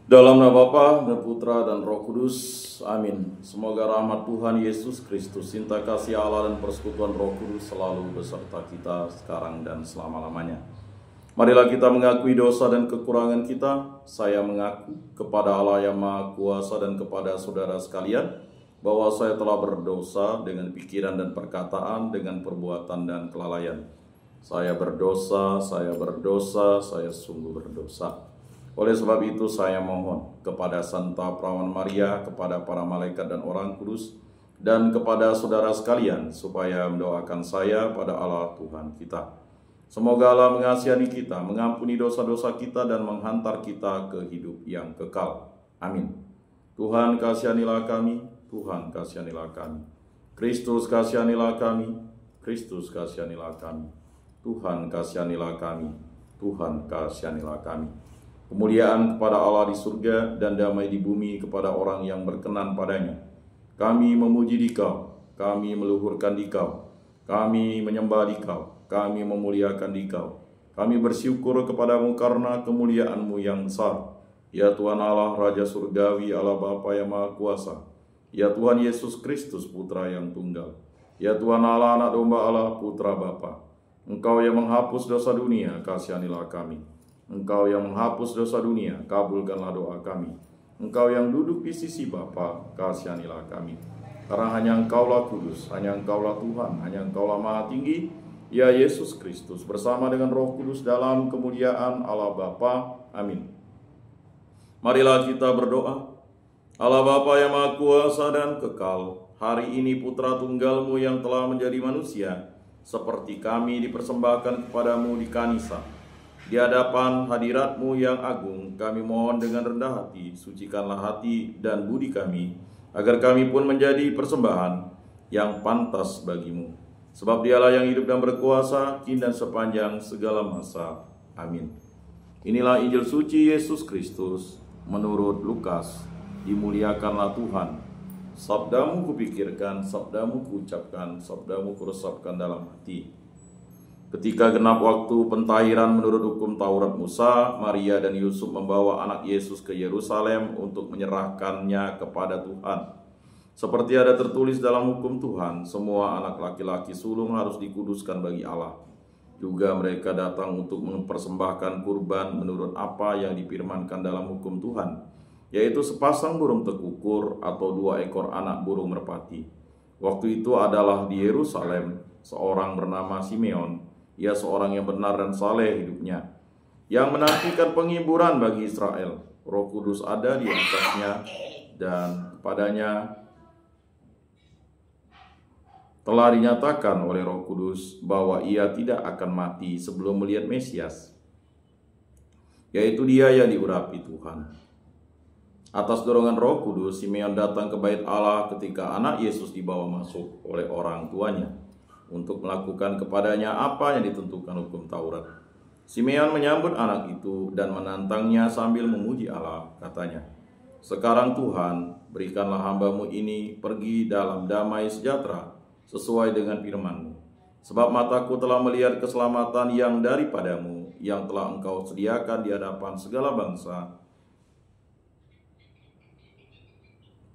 Dalam nama Bapa dan Putra dan Roh Kudus, amin. Semoga rahmat Tuhan Yesus Kristus, cinta kasih Allah dan persekutuan Roh Kudus selalu beserta kita sekarang dan selama-lamanya. Marilah kita mengakui dosa dan kekurangan kita. Saya mengaku kepada Allah yang Maha Kuasa dan kepada saudara sekalian bahwa saya telah berdosa dengan pikiran dan perkataan, dengan perbuatan dan kelalaian. Saya berdosa, saya sungguh berdosa. Oleh sebab itu saya mohon kepada Santa Perawan Maria, kepada para malaikat dan orang kudus, dan kepada saudara sekalian supaya mendoakan saya pada Allah Tuhan kita. Semoga Allah mengasihani kita, mengampuni dosa-dosa kita dan menghantar kita ke hidup yang kekal. Amin. Tuhan kasihanilah kami, Tuhan kasihanilah kami. Kristus kasihanilah kami, Kristus kasihanilah kami. Tuhan kasihanilah kami, Tuhan kasihanilah kami. Kemuliaan kepada Allah di surga dan damai di bumi kepada orang yang berkenan padanya. Kami memuji Dikau, kami meluhurkan Dikau, kami menyembah Dikau, kami memuliakan Dikau. Kami bersyukur kepadamu karena kemuliaan-Mu yang besar. Ya Tuhan Allah, Raja Surgawi, Allah Bapa yang Maha Kuasa. Ya Tuhan Yesus Kristus, Putra yang tunggal. Ya Tuhan Allah, Anak Domba Allah, Putra Bapa. Engkau yang menghapus dosa dunia, kasihanilah kami. Engkau yang menghapus dosa dunia, kabulkanlah doa kami. Engkau yang duduk di sisi Bapa, kasihanilah kami. Karena hanya Engkaulah kudus, hanya Engkaulah Tuhan, hanya Engkaulah Maha Tinggi, ya Yesus Kristus, bersama dengan Roh Kudus dalam kemuliaan Allah Bapa. Amin. Marilah kita berdoa. Allah Bapa yang Maha Kuasa dan kekal, hari ini Putra Tunggal-Mu yang telah menjadi manusia, seperti kami dipersembahkan kepadamu di Kanisa. Di hadapan hadirat-Mu yang agung, kami mohon dengan rendah hati, sucikanlah hati dan budi kami, agar kami pun menjadi persembahan yang pantas bagi-Mu. Sebab Dialah yang hidup dan berkuasa, kini dan sepanjang segala masa. Amin. Inilah Injil suci Yesus Kristus menurut Lukas. Dimuliakanlah Tuhan. Sabda-Mu kupikirkan, sabda-Mu kuucapkan, sabda-Mu kuresapkan dalam hati. Ketika genap waktu pentahiran menurut hukum Taurat Musa, Maria dan Yusuf membawa anak Yesus ke Yerusalem untuk menyerahkannya kepada Tuhan. Seperti ada tertulis dalam hukum Tuhan, semua anak laki-laki sulung harus dikuduskan bagi Allah. Juga mereka datang untuk mempersembahkan kurban menurut apa yang difirmankan dalam hukum Tuhan, yaitu sepasang burung tekukur atau 2 ekor anak burung merpati. Waktu itu adalah di Yerusalem seorang bernama Simeon. Ia seorang yang benar dan saleh hidupnya, yang menantikan penghiburan bagi Israel. Roh Kudus ada di atasnya, dan kepadanya telah dinyatakan oleh Roh Kudus bahwa ia tidak akan mati sebelum melihat Mesias, yaitu Dia yang diurapi Tuhan. Atas dorongan Roh Kudus, Simeon datang ke bait Allah ketika anak Yesus dibawa masuk oleh orang tuanya untuk melakukan kepadanya apa yang ditentukan hukum Taurat. Simeon menyambut anak itu dan menantangnya sambil memuji Allah, katanya, "Sekarang Tuhan, berikanlah hamba-Mu ini pergi dalam damai sejahtera sesuai dengan firman-Mu. Sebab mataku telah melihat keselamatan yang daripada-Mu, yang telah Engkau sediakan di hadapan segala bangsa,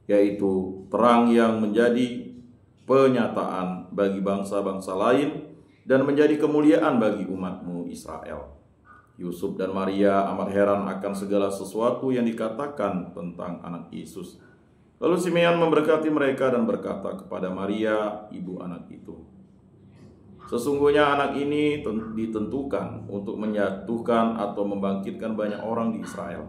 yaitu terang yang menjadi penyataan bagi bangsa-bangsa lain dan menjadi kemuliaan bagi umat-Mu Israel." Yusuf dan Maria amat heran akan segala sesuatu yang dikatakan tentang anak Yesus. Lalu Simeon memberkati mereka dan berkata kepada Maria, ibu anak itu, "Sesungguhnya anak ini ditentukan untuk menyatukan atau membangkitkan banyak orang di Israel,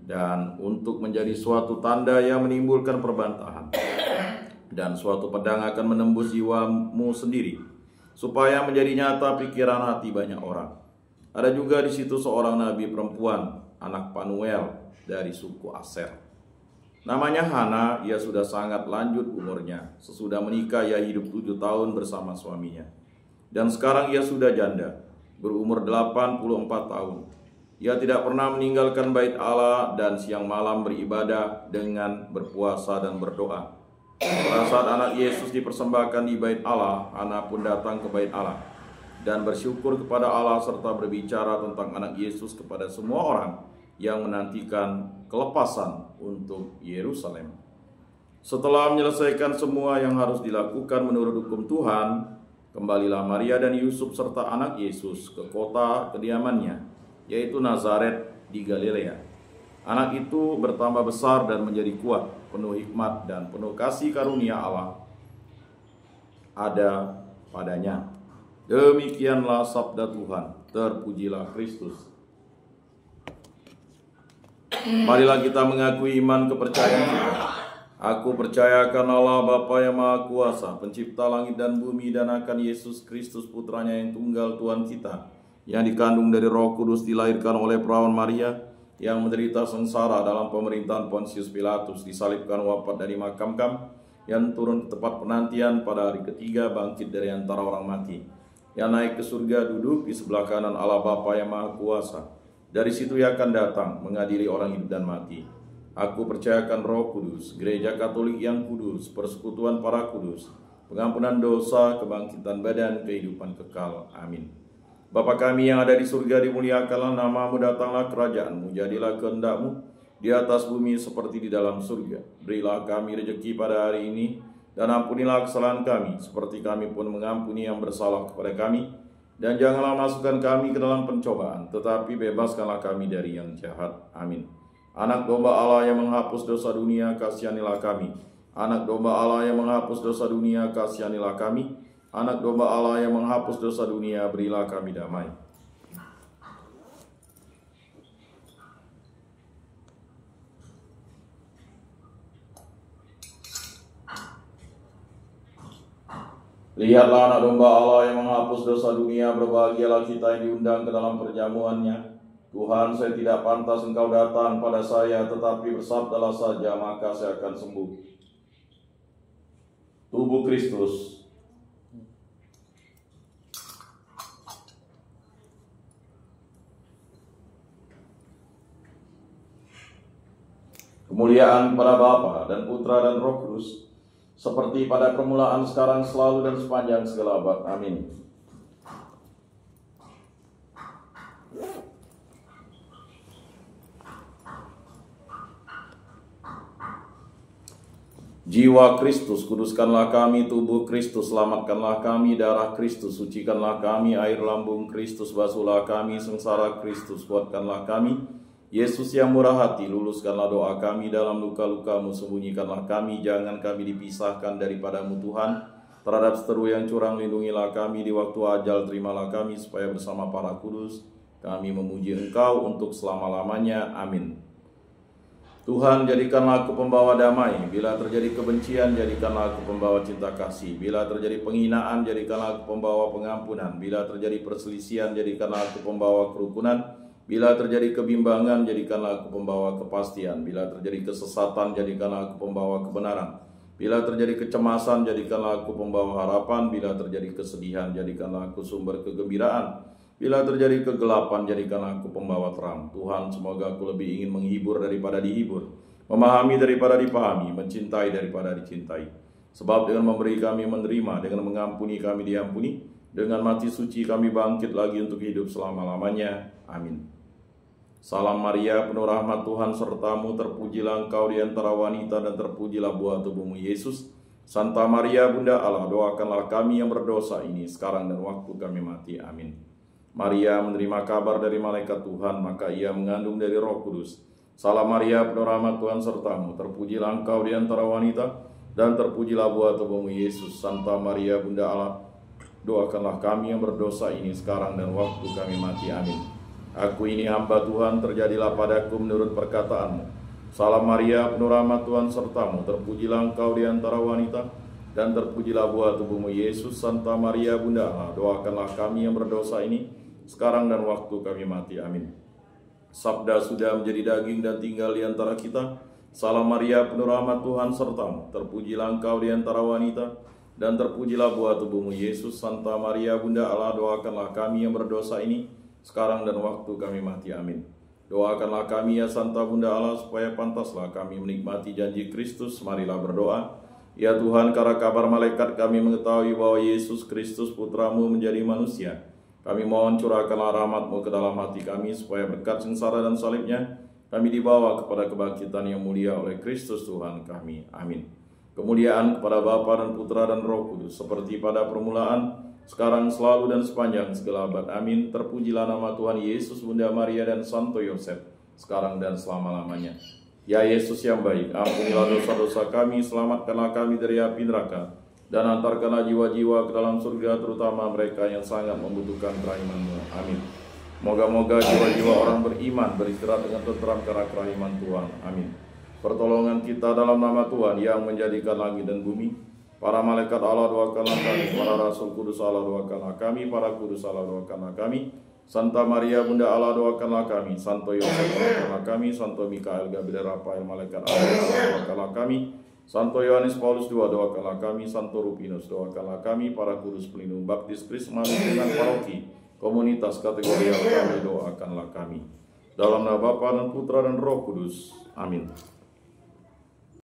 dan untuk menjadi suatu tanda yang menimbulkan perbantahan. Dan suatu pedang akan menembus jiwamu sendiri, supaya menjadi nyata pikiran hati banyak orang." Ada juga di situ seorang nabi perempuan, anak Panuel dari suku Aser. Namanya Hana. Ia sudah sangat lanjut umurnya. Sesudah menikah ia hidup 7 tahun bersama suaminya. Dan sekarang ia sudah janda, berumur 84 tahun. Ia tidak pernah meninggalkan bait Allah dan siang malam beribadah dengan berpuasa dan berdoa. Pada saat anak Yesus dipersembahkan di bait Allah, Hana pun datang ke bait Allah dan bersyukur kepada Allah serta berbicara tentang anak Yesus kepada semua orang yang menantikan kelepasan untuk Yerusalem. Setelah menyelesaikan semua yang harus dilakukan menurut hukum Tuhan, kembalilah Maria dan Yusuf serta anak Yesus ke kota kediamannya, yaitu Nazaret di Galilea. Anak itu bertambah besar dan menjadi kuat, penuh hikmat dan penuh kasih karunia Allah ada padanya. Demikianlah sabda Tuhan. Terpujilah Kristus. Marilah kita mengakui iman kepercayaan kita. Aku percaya akan Allah Bapa yang Maha Kuasa, pencipta langit dan bumi, dan akan Yesus Kristus putranya yang tunggal Tuhan kita, yang dikandung dari Roh Kudus, dilahirkan oleh perawan Maria, yang menderita sengsara dalam pemerintahan Pontius Pilatus, disalibkan, wafat, dan dimakamkan, yang turun ke tempat penantian, pada hari ketiga bangkit dari antara orang mati, yang naik ke surga, duduk di sebelah kanan Allah Bapa yang Maha Kuasa. Dari situ ia akan datang mengadili orang hidup dan mati. Aku percayakan Roh Kudus, Gereja Katolik yang kudus, persekutuan para kudus, pengampunan dosa, kebangkitan badan, kehidupan kekal. Amin. Bapa kami yang ada di surga, dimuliakanlah namamu, datanglah kerajaanmu, jadilah kehendak-mu di atas bumi seperti di dalam surga. Berilah kami rezeki pada hari ini, dan ampunilah kesalahan kami, seperti kami pun mengampuni yang bersalah kepada kami. Dan janganlah masukkan kami ke dalam pencobaan, tetapi bebaskanlah kami dari yang jahat. Amin. Anak domba Allah yang menghapus dosa dunia, kasihanilah kami. Anak domba Allah yang menghapus dosa dunia, kasihanilah kami. Anak domba Allah yang menghapus dosa dunia, berilah kami damai. Lihatlah anak domba Allah yang menghapus dosa dunia, berbahagialah kita yang diundang ke dalam perjamuannya. Tuhan, saya tidak pantas Engkau datang pada saya, tetapi bersabdalah saja, maka saya akan sembuh. Tubuh Kristus. Kemuliaan kepada Bapa dan Putra dan Roh Kudus, seperti pada permulaan, sekarang, selalu, dan sepanjang segala abad. Amin. Jiwa Kristus, kuduskanlah kami. Tubuh Kristus, selamatkanlah kami. Darah Kristus, sucikanlah kami. Air lambung Kristus, basuhlah kami. Sengsara Kristus, kuatkanlah kami. Yesus yang murah hati, luluskanlah doa kami. Dalam luka-lukamu, sembunyikanlah kami. Jangan kami dipisahkan daripadamu Tuhan. Terhadap seteru yang curang, lindungilah kami. Di waktu ajal, terimalah kami, supaya bersama para kudus kami memuji Engkau untuk selama-lamanya. Amin. Tuhan, jadikanlah aku pembawa damai. Bila terjadi kebencian, jadikanlah aku pembawa cinta kasih. Bila terjadi penghinaan, jadikanlah aku pembawa pengampunan. Bila terjadi perselisihan, jadikanlah aku pembawa kerukunan. Bila terjadi kebimbangan, jadikanlah aku pembawa kepastian. Bila terjadi kesesatan, jadikanlah aku pembawa kebenaran. Bila terjadi kecemasan, jadikanlah aku pembawa harapan. Bila terjadi kesedihan, jadikanlah aku sumber kegembiraan. Bila terjadi kegelapan, jadikanlah aku pembawa terang. Tuhan, semoga aku lebih ingin menghibur daripada dihibur, memahami daripada dipahami, mencintai daripada dicintai. Sebab dengan memberi kami menerima, dengan mengampuni kami diampuni, dengan mati suci kami bangkit lagi untuk hidup selama-lamanya. Amin. Salam Maria, penuh rahmat Tuhan sertamu, terpujilah engkau di antara wanita, dan terpujilah buah tubuhmu Yesus. Santa Maria, Bunda Allah, doakanlah kami yang berdosa ini, sekarang dan waktu kami mati. Amin. Maria menerima kabar dari malaikat Tuhan, maka ia mengandung dari Roh Kudus. Salam Maria, penuh rahmat Tuhan sertamu, terpujilah engkau di antara wanita, dan terpujilah buah tubuhmu Yesus. Santa Maria, Bunda Allah, doakanlah kami yang berdosa ini, sekarang dan waktu kami mati. Amin. Aku ini hamba Tuhan, terjadilah padaku menurut perkataanmu. Salam Maria, penuh rahmat Tuhan sertamu, terpujilah engkau di antara wanita, dan terpujilah buah tubuhmu Yesus. Santa Maria, Bunda Allah, doakanlah kami yang berdosa ini, sekarang dan waktu kami mati. Amin. Sabda sudah menjadi daging dan tinggal di antara kita. Salam Maria, penuh rahmat Tuhan sertamu, terpujilah engkau di antara wanita, dan terpujilah buah tubuhmu Yesus. Santa Maria, Bunda Allah, doakanlah kami yang berdosa ini, sekarang dan waktu kami mati. Amin. Doakanlah kami ya Santa Bunda Allah, supaya pantaslah kami menikmati janji Kristus. Marilah berdoa. Ya Tuhan, karena kabar malaikat kami mengetahui bahwa Yesus Kristus putramu menjadi manusia. Kami mohon curahkanlah rahmat-Mu ke dalam hati kami, supaya berkat sengsara dan salibnya kami dibawa kepada kebangkitan yang mulia oleh Kristus Tuhan kami. Amin. Kemuliaan kepada Bapa dan Putra dan Roh Kudus, seperti pada permulaan, sekarang, selalu, dan sepanjang segala abad. Amin. Terpujilah nama Tuhan Yesus, Bunda Maria, dan Santo Yosef, sekarang dan selama-lamanya. Ya Yesus yang baik, ampunilah dosa-dosa kami, selamatkanlah kami dari api neraka, dan antarkanlah jiwa-jiwa ke dalam surga, terutama mereka yang sangat membutuhkan kerahiman-Mu. Amin. Moga-moga jiwa-jiwa orang beriman beristirahat dengan tenteram karena kerahiman Tuhan. Amin. Pertolongan kita dalam nama Tuhan yang menjadikan langit dan bumi. Para malaikat Allah doakanlah kami, para rasul kudus Allah doakanlah kami, para kudus Allah doakanlah kami. Santa Maria Bunda Allah doakanlah kami, Santo Yosef doakanlah kami, Santo Mikael, Gabriel, Rafael, malaikat Allah doakanlah kami. Santo Yohanes Paulus II doakanlah kami, Santo Rupinus doakanlah kami, para kudus pelindung baptis, Krisma, dengan paroki, komunitas kategori yang kami doakanlah kami. Dalam nama Bapa dan Putra dan Roh Kudus. Amin.